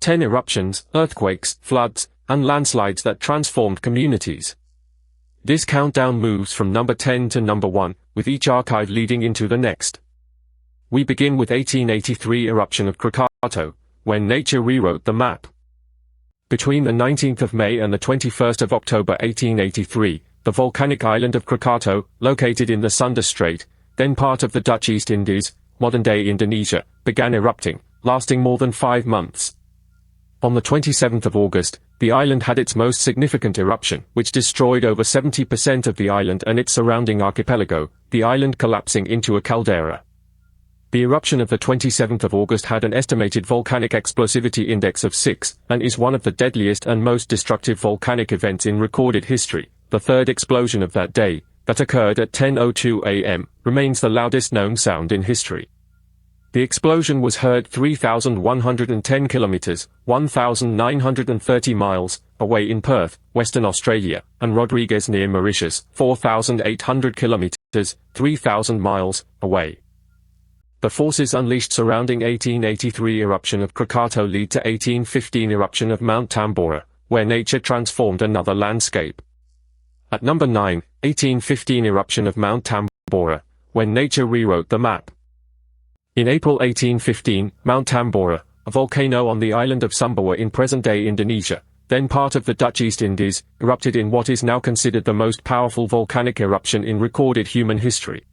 10 eruptions, earthquakes, floods, and landslides that transformed communities. This countdown moves from number 10 to number 1, with each archive leading into the next. We begin with 1883 eruption of Krakatoa, when nature rewrote the map. Between the 19th of May and the 21st of October 1883, the volcanic island of Krakatoa, located in the Sunda Strait, then part of the Dutch East Indies, modern-day Indonesia, began erupting, lasting more than 5 months. On the 27th of August, the island had its most significant eruption, which destroyed over 70% of the island and its surrounding archipelago, the island collapsing into a caldera. The eruption of the 27th of August had an estimated volcanic explosivity index of 6, and is one of the deadliest and most destructive volcanic events in recorded history. The third explosion of that day, that occurred at 10:02 a.m., remains the loudest known sound in history. The explosion was heard 3,110 kilometers, 1,930 miles, away in Perth, Western Australia, and Rodrigues near Mauritius, 4,800 kilometers, 3,000 miles, away. The forces unleashed surrounding 1883 eruption of Krakatoa lead to 1815 eruption of Mount Tambora, where nature transformed another landscape. At number 9, 1815 eruption of Mount Tambora, when nature rewrote the map. In April 1815, Mount Tambora, a volcano on the island of Sumbawa in present-day Indonesia, then part of the Dutch East Indies, erupted in what is now considered the most powerful volcanic eruption in recorded human history.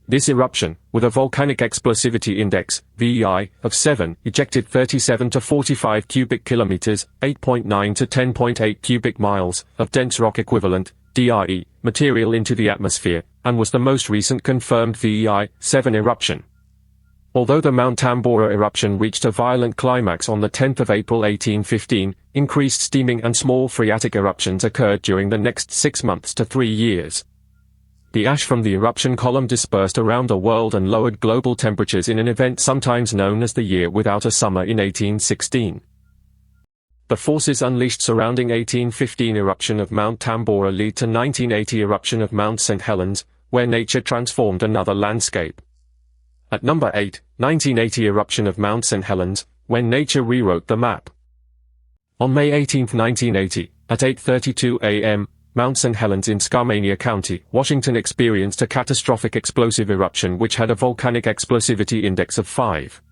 This eruption, with a volcanic explosivity index, VEI, of 7, ejected 37 to 45 cubic kilometers, 8.9 to 10.8 cubic miles, of dense rock equivalent, DRE, material into the atmosphere, and was the most recent confirmed VEI 7 eruption. Although the Mount Tambora eruption reached a violent climax on the 10th of April 1815, increased steaming and small phreatic eruptions occurred during the next 6 months to 3 years. The ash from the eruption column dispersed around the world and lowered global temperatures in an event sometimes known as the Year Without a Summer in 1816. The forces unleashed surrounding 1815 eruption of Mount Tambora lead to 1980 eruption of Mount St. Helens, where nature transformed another landscape. At number 8, 1980 eruption of Mount St. Helens, when nature rewrote the map. On May 18, 1980, at 8:32 a.m., Mount St. Helens in Skarmania County, Washington experienced a catastrophic explosive eruption which had a volcanic explosivity index of 5.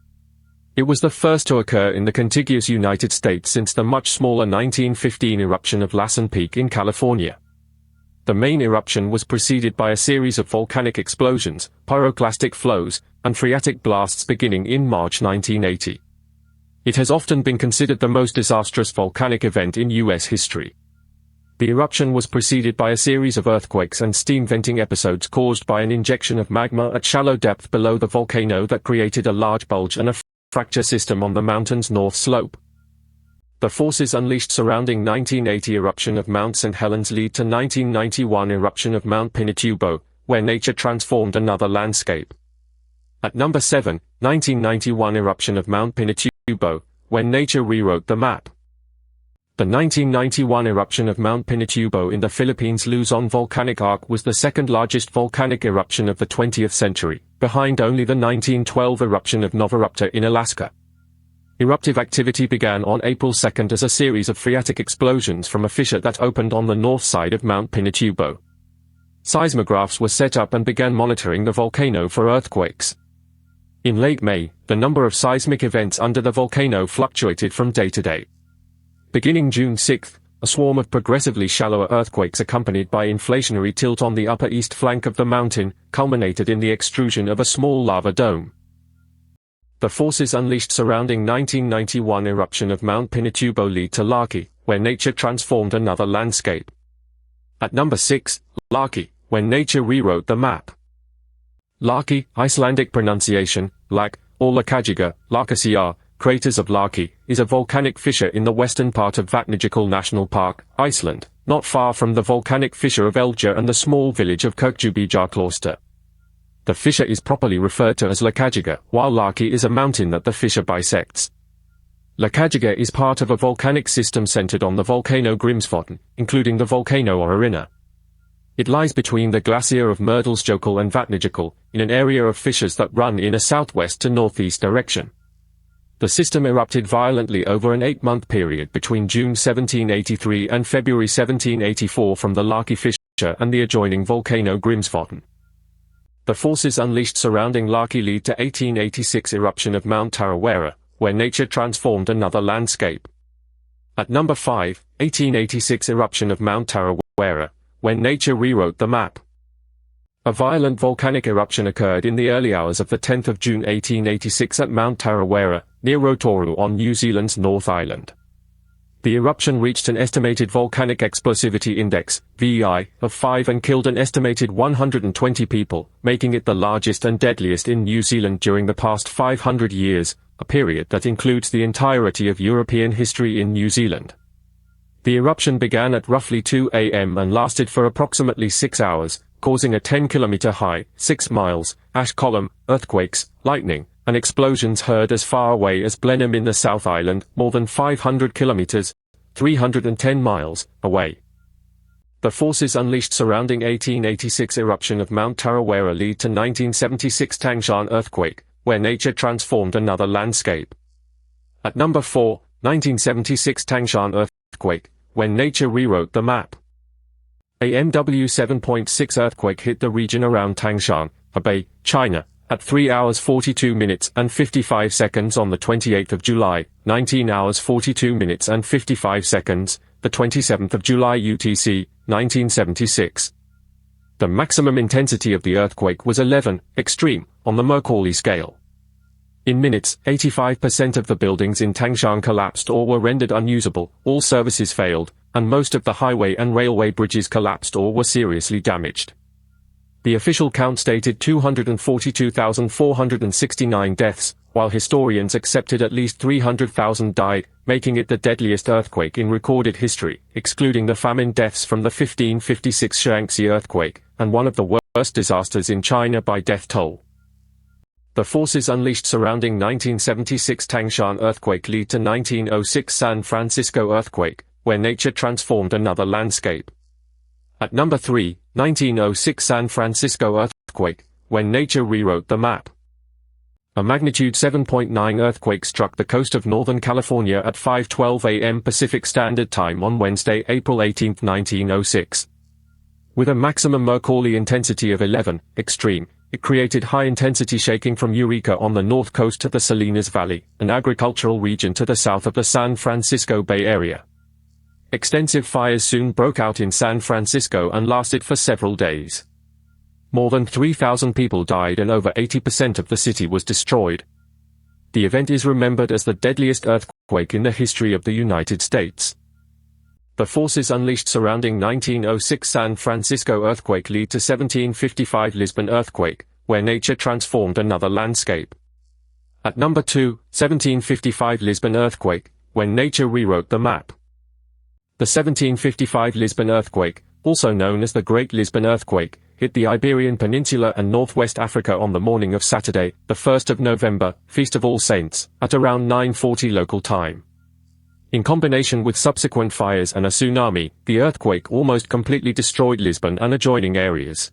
It was the first to occur in the contiguous United States since the much smaller 1915 eruption of Lassen Peak in California. The main eruption was preceded by a series of volcanic explosions, pyroclastic flows, and phreatic blasts beginning in March 1980. It has often been considered the most disastrous volcanic event in U.S. history. The eruption was preceded by a series of earthquakes and steam venting episodes caused by an injection of magma at shallow depth below the volcano that created a large bulge and a fracture system on the mountain's north slope. The forces unleashed surrounding 1980 eruption of Mount St. Helens lead to 1991 eruption of Mount Pinatubo, where nature transformed another landscape. At number 7, 1991 eruption of Mount Pinatubo, when nature rewrote the map. The 1991 eruption of Mount Pinatubo in the Philippines' Luzon volcanic arc was the second largest volcanic eruption of the 20th century, behind only the 1912 eruption of Novarupta in Alaska. Eruptive activity began on April 2 as a series of phreatic explosions from a fissure that opened on the north side of Mount Pinatubo. Seismographs were set up and began monitoring the volcano for earthquakes. In late May, the number of seismic events under the volcano fluctuated from day to day. Beginning June 6, a swarm of progressively shallower earthquakes accompanied by inflationary tilt on the upper east flank of the mountain, culminated in the extrusion of a small lava dome. The forces unleashed surrounding 1991 eruption of Mount Pinatubo lead to Laki, where nature transformed another landscape. At number 6, Laki, when nature rewrote the map. Laki, Icelandic pronunciation, Lak, or Lakajiga, Lakasiar, craters of Laki, is a volcanic fissure in the western part of Vatnajökull National Park, Iceland, not far from the volcanic fissure of Eldgjá and the small village of Kirkjubejarkloster. The fissure is properly referred to as Lakajiga, while Laki is a mountain that the fissure bisects. Lakajiga is part of a volcanic system centered on the volcano Grímsvötn, including the volcano Orrina. It lies between the glacier of Mýrdalsjökull and Vatnajökull, in an area of fissures that run in a southwest to northeast direction. The system erupted violently over an 8-month period between June 1783 and February 1784 from the Laki fissure and the adjoining volcano Grimsvotn. The forces unleashed surrounding Laki lead to 1886 eruption of Mount Tarawera, where nature transformed another landscape. At number 5, 1886 eruption of Mount Tarawera, when nature rewrote the map. A violent volcanic eruption occurred in the early hours of the 10th of June 1886 at Mount Tarawera, near Rotorua on New Zealand's North Island. The eruption reached an estimated volcanic explosivity index, VEI, of 5 and killed an estimated 120 people, making it the largest and deadliest in New Zealand during the past 500 years, a period that includes the entirety of European history in New Zealand. The eruption began at roughly 2 a.m. and lasted for approximately 6 hours, causing a 10-kilometer high, 6 miles, ash column, earthquakes, lightning, and explosions heard as far away as Blenheim in the South Island, more than 500 kilometers, 310 miles, away. The forces unleashed surrounding 1886 eruption of Mount Tarawera lead to 1976 Tangshan earthquake, where nature transformed another landscape. At number 4, 1976 Tangshan earthquake, when nature rewrote the map. A MW 7.6 earthquake hit the region around Tangshan, Hebei, China, at 3 hours 42 minutes and 55 seconds on the 28th of July, 19 hours 42 minutes and 55 seconds, the 27th of July UTC, 1976. The maximum intensity of the earthquake was 11, extreme, on the Mercalli scale. In minutes, 85% of the buildings in Tangshan collapsed or were rendered unusable, all services failed, and most of the highway and railway bridges collapsed or were seriously damaged. The official count stated 242,469 deaths, while historians accepted at least 300,000 died, making it the deadliest earthquake in recorded history, excluding the famine deaths from the 1556 Shaanxi earthquake, and one of the worst disasters in China by death toll. The forces unleashed surrounding 1976 Tangshan earthquake lead to 1906 San Francisco earthquake, where nature transformed another landscape. At number 3, 1906 San Francisco earthquake, when nature rewrote the map. A magnitude 7.9 earthquake struck the coast of Northern California at 5:12 a.m. Pacific Standard Time on Wednesday, April 18, 1906. With a maximum Mercalli intensity of 11, extreme, it created high-intensity shaking from Eureka on the north coast to the Salinas Valley, an agricultural region to the south of the San Francisco Bay Area. Extensive fires soon broke out in San Francisco and lasted for several days. More than 3,000 people died and over 80% of the city was destroyed. The event is remembered as the deadliest earthquake in the history of the United States. The forces unleashed surrounding 1906 San Francisco earthquake lead to 1755 Lisbon earthquake, where nature transformed another landscape. At number 2, 1755 Lisbon earthquake, when nature rewrote the map. The 1755 Lisbon earthquake, also known as the Great Lisbon Earthquake, hit the Iberian Peninsula and northwest Africa on the morning of Saturday, the 1st of November, Feast of All Saints, at around 9:40 local time. In combination with subsequent fires and a tsunami, the earthquake almost completely destroyed Lisbon and adjoining areas.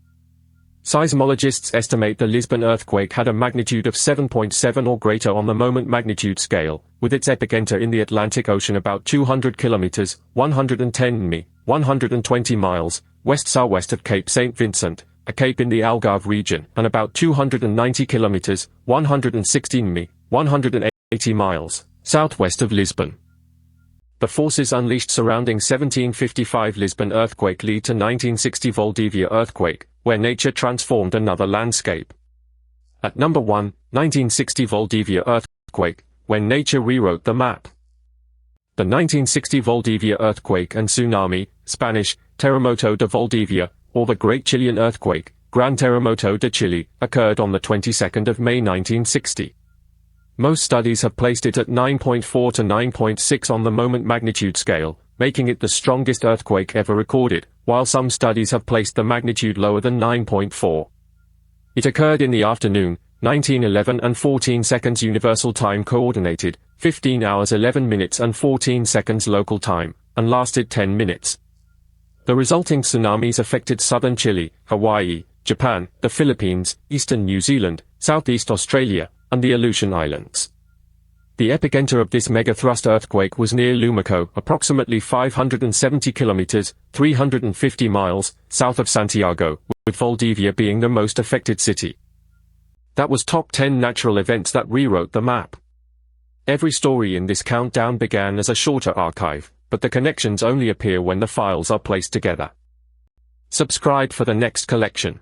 Seismologists estimate the Lisbon earthquake had a magnitude of 7.7 or greater on the moment magnitude scale, with its epicenter in the Atlantic Ocean about 200 kilometers, 110 mi, 120 miles, west-southwest of Cape St. Vincent, a cape in the Algarve region, and about 290 kilometers, 116 mi, 180 miles, southwest of Lisbon. The forces unleashed surrounding 1755 Lisbon earthquake lead to 1960 Valdivia earthquake, where nature transformed another landscape. At number 1, 1960 Valdivia earthquake, when nature rewrote the map. The 1960 Valdivia earthquake and tsunami, Spanish, Terremoto de Valdivia, or the Great Chilean Earthquake, Gran Terremoto de Chile, occurred on the 22nd of May 1960. Most studies have placed it at 9.4 to 9.6 on the moment magnitude scale, making it the strongest earthquake ever recorded, while some studies have placed the magnitude lower than 9.4. It occurred in the afternoon, 19:11 and 14 seconds Universal Time Coordinated, 15 hours 11 minutes and 14 seconds local time, and lasted 10 minutes. The resulting tsunamis affected southern Chile, Hawaii, Japan, the Philippines, eastern New Zealand, southeast Australia, and the Aleutian Islands. The epicenter of this megathrust earthquake was near Lumaco, approximately 570 kilometers, 350 miles, south of Santiago, with Valdivia being the most affected city. That was top 10 natural events that rewrote the map. Every story in this countdown began as a shorter archive, but the connections only appear when the files are placed together. Subscribe for the next collection.